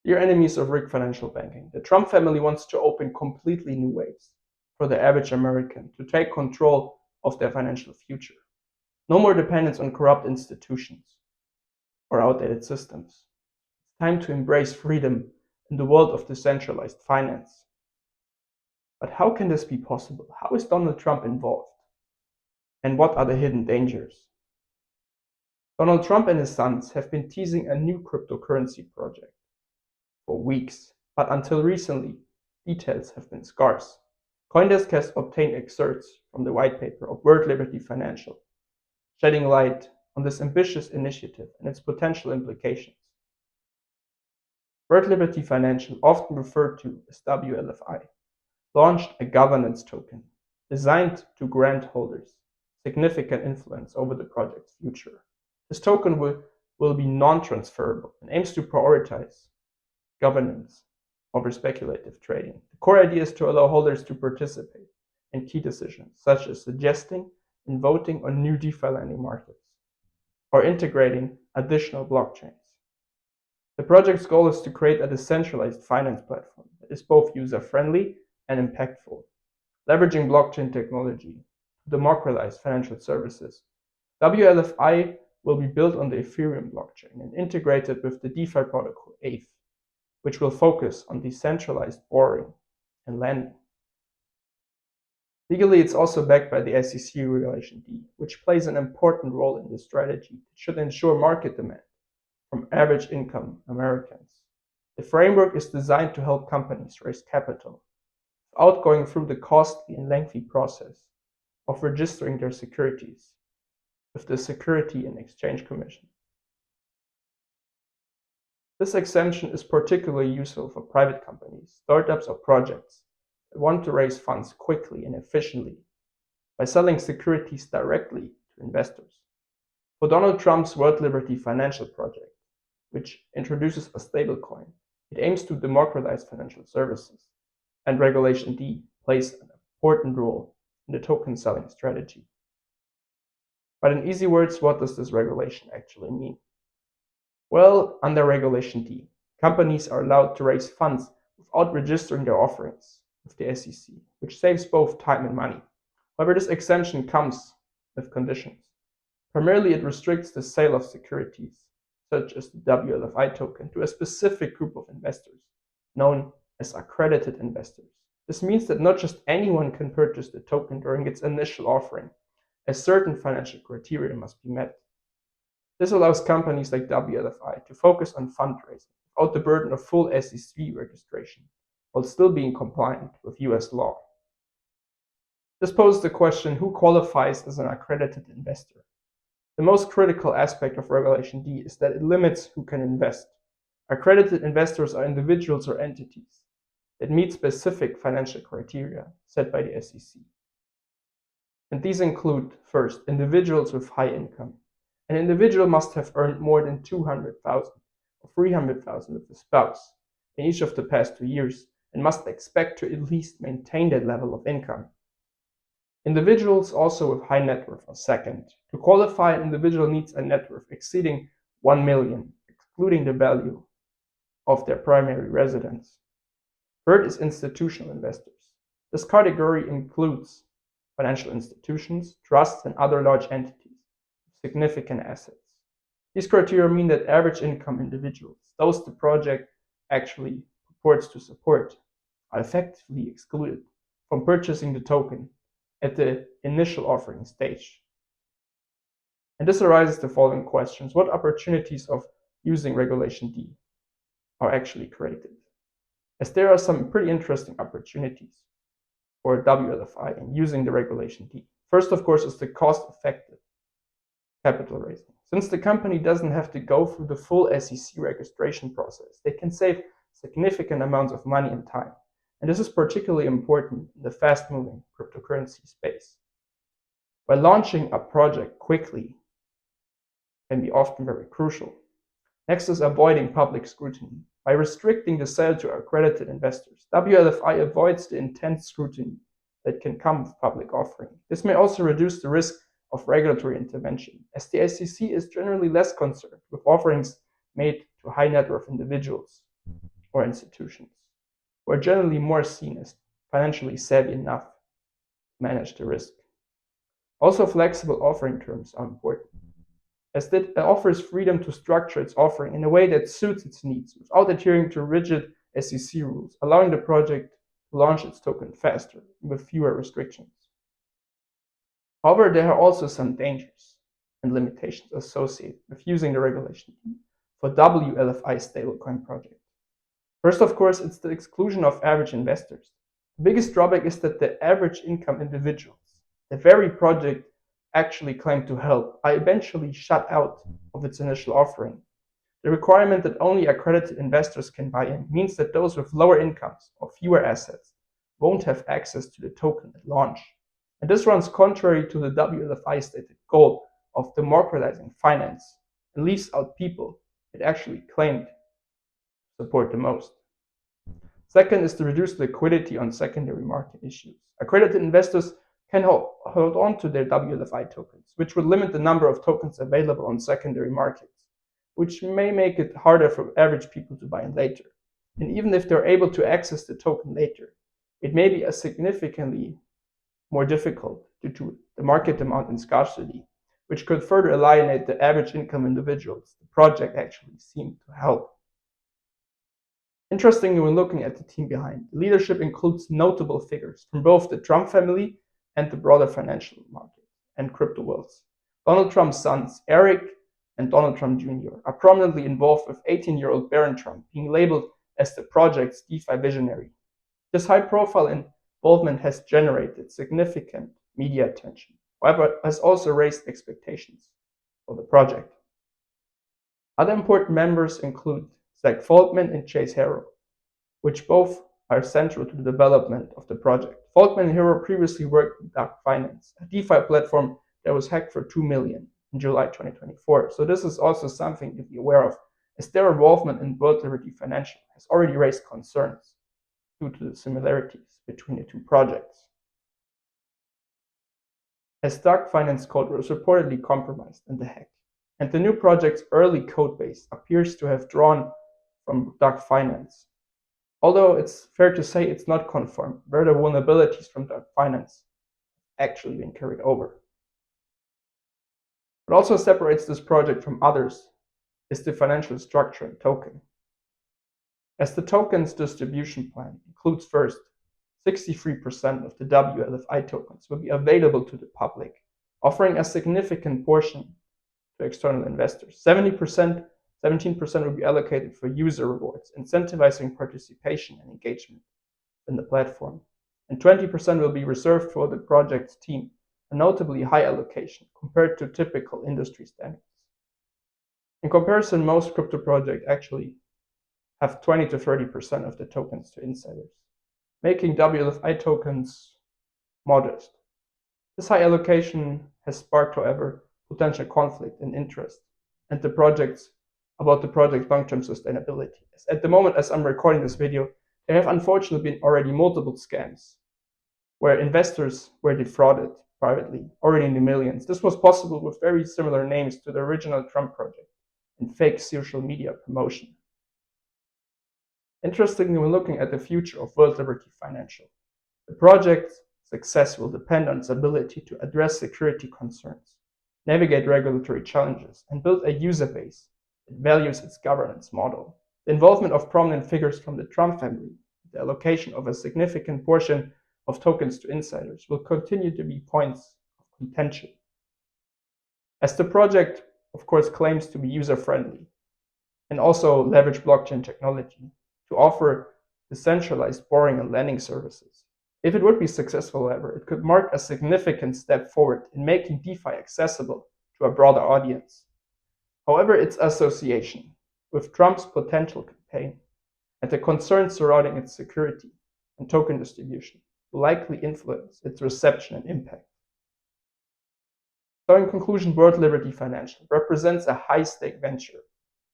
Dear enemies of rigged financial banking, the Trump family wants to open completely new ways for the average American to take control of their financial future. No more dependence on corrupt institutions or outdated systems. It's time to embrace freedom in the world of decentralized finance. But how can this be possible? How is Donald Trump involved? And what are the hidden dangers? Donald Trump and his sons have been teasing a new cryptocurrency project for weeks, but until recently, details have been scarce. CoinDesk has obtained excerpts from the white paper of World Liberty Financial, shedding light on this ambitious initiative and its potential implications. World Liberty Financial, often referred to as WLFI, launched a governance token designed to grant holders significant influence over the project's future. This token will be non-transferable and aims to prioritize governance over speculative trading. The core idea is to allow holders to participate in key decisions, such as suggesting and voting on new DeFi lending markets or integrating additional blockchains. The project's goal is to create a decentralized finance platform that is both user-friendly and impactful, leveraging blockchain technology to democratize financial services. WLFI will be built on the Ethereum blockchain and integrated with the DeFi protocol ETH, which will focus on decentralized borrowing and lending. Legally, it's also backed by the SEC Regulation D, which plays an important role in this strategy. It should ensure market demand from average income Americans. The framework is designed to help companies raise capital without going through the costly and lengthy process of registering their securities with the Security and Exchange Commission. This exemption is particularly useful for private companies, startups, or projects that want to raise funds quickly and efficiently by selling securities directly to investors. For Donald Trump's World Liberty Financial project, which introduces a stablecoin, it aims to democratize financial services, and Regulation D plays an important role in the token selling strategy. But in easy words, what does this regulation actually mean? Well, under Regulation D, companies are allowed to raise funds without registering their offerings with the SEC, which saves both time and money. However, this exemption comes with conditions. Primarily, it restricts the sale of securities, such as the WLFI token, to a specific group of investors, known as accredited investors. This means that not just anyone can purchase the token during its initial offering, as certain financial criteria must be met. This allows companies like WLFI to focus on fundraising without the burden of full SEC registration, while still being compliant with US law. This poses the question, who qualifies as an accredited investor? The most critical aspect of Regulation D is that it limits who can invest. Accredited investors are individuals or entities that meet specific financial criteria set by the SEC. And these include, first, individuals with high income. An individual must have earned more than $200,000 or $300,000 with a spouse in each of the past 2 years and must expect to at least maintain that level of income. Individuals also with high net worth are second. To qualify, an individual needs a net worth exceeding $1 million, excluding the value of their primary residence. Third is institutional investors. This category includes financial institutions, trusts, and other large entities with significant assets. These criteria mean that average income individuals, those the project actually purports to support, are effectively excluded from purchasing the token at the initial offering stage. And this arises the following questions. What opportunities of using Regulation D are actually created? As there are some pretty interesting opportunities for WLFI in using the Regulation D. First, of course, is the cost-effective capital raising. Since the company doesn't have to go through the full SEC registration process, they can save significant amounts of money and time. And this is particularly important in the fast-moving cryptocurrency space. By launching a project quickly can be often very crucial. Next is avoiding public scrutiny. By restricting the sale to accredited investors, WLFI avoids the intense scrutiny that can come with public offering. This may also reduce the risk of regulatory intervention, as the SEC is generally less concerned with offerings made to high net worth individuals. or institutions, who are generally more seen as financially savvy enough to manage the risk. Also, flexible offering terms are important, as it offers freedom to structure its offering in a way that suits its needs without adhering to rigid SEC rules, allowing the project to launch its token faster with fewer restrictions. However, there are also some dangers and limitations associated with using the regulation for WLFI stablecoin projects. First, of course, it's the exclusion of average investors. The biggest drawback is that the average income individuals, the very project actually claimed to help, are eventually shut out of its initial offering. The requirement that only accredited investors can buy in means that those with lower incomes or fewer assets won't have access to the token at launch. And this runs contrary to the WLFI stated goal of democratizing finance and leaves out people it actually claimed to support the most. Second is the reduced liquidity on secondary market issues. Accredited investors can hold on to their WLFI tokens, which would limit the number of tokens available on secondary markets, which may make it harder for average people to buy in later. And even if they're able to access the token later, it may be significantly more difficult due to the market demand and scarcity, which could further alienate the average income individuals the project actually seemed to help. Interestingly, when looking at the team behind, the leadership includes notable figures from both the Trump family and the broader financial market and crypto worlds. Donald Trump's sons, Eric and Donald Trump Jr., are prominently involved, with 18-year-old Barron Trump being labeled as the project's DeFi visionary. This high-profile involvement has generated significant media attention, however, has also raised expectations for the project. Other important members include Zach Foltman and Chase Haro, which both are central to the development of the project. Foltman and Haro previously worked with Duck Finance, a DeFi platform that was hacked for $2 million in July 2024. So this is also something to be aware of, as their involvement in World Liberty Financial has already raised concerns due to the similarities between the two projects. As Duck Finance code was reportedly compromised in the hack, and the new project's early codebase appears to have drawn from Duck Finance. Although it's fair to say it's not confirmed where the vulnerabilities from Duck Finance actually been carried over. What also separates this project from others is the financial structure and token. As the token's distribution plan includes first, 63% of the WLFI tokens will be available to the public, offering a significant portion to external investors. 17% will be allocated for user rewards, incentivizing participation and engagement in the platform. And 20% will be reserved for the project's team, a notably high allocation compared to typical industry standards. In comparison, most crypto projects actually have 20 to 30% of the tokens to insiders, making WLFI tokens modest. This high allocation has sparked, however, potential conflict and interest and the project's long-term sustainability. At the moment, as I'm recording this video, there have unfortunately been already multiple scams where investors were defrauded privately, already in the millions. This was possible with very similar names to the original Trump project and fake social media promotion. Interestingly, when looking at the future of World Liberty Financial, the project's success will depend on its ability to address security concerns, navigate regulatory challenges, and build a user base that values its governance model. The involvement of prominent figures from the Trump family, the allocation of a significant portion of tokens to insiders, will continue to be points of contention. As the project, of course, claims to be user-friendly and also leverage blockchain technology to offer decentralized borrowing and lending services. If it would be successful, however, it could mark a significant step forward in making DeFi accessible to a broader audience. However, its association with Trump's potential campaign and the concerns surrounding its security and token distribution will likely influence its reception and impact. So in conclusion, World Liberty Financial represents a high-stake venture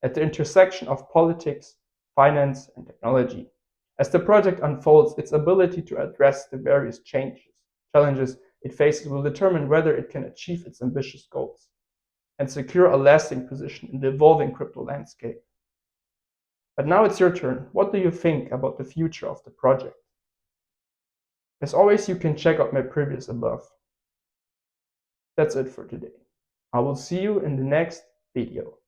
at the intersection of politics, finance, and technology. As the project unfolds, its ability to address the various challenges it faces will determine whether it can achieve its ambitious goals and secure a lasting position in the evolving crypto landscape. But now it's your turn. What do you think about the future of the project? As always, you can check out my previous above. That's it for today. I will see you in the next video.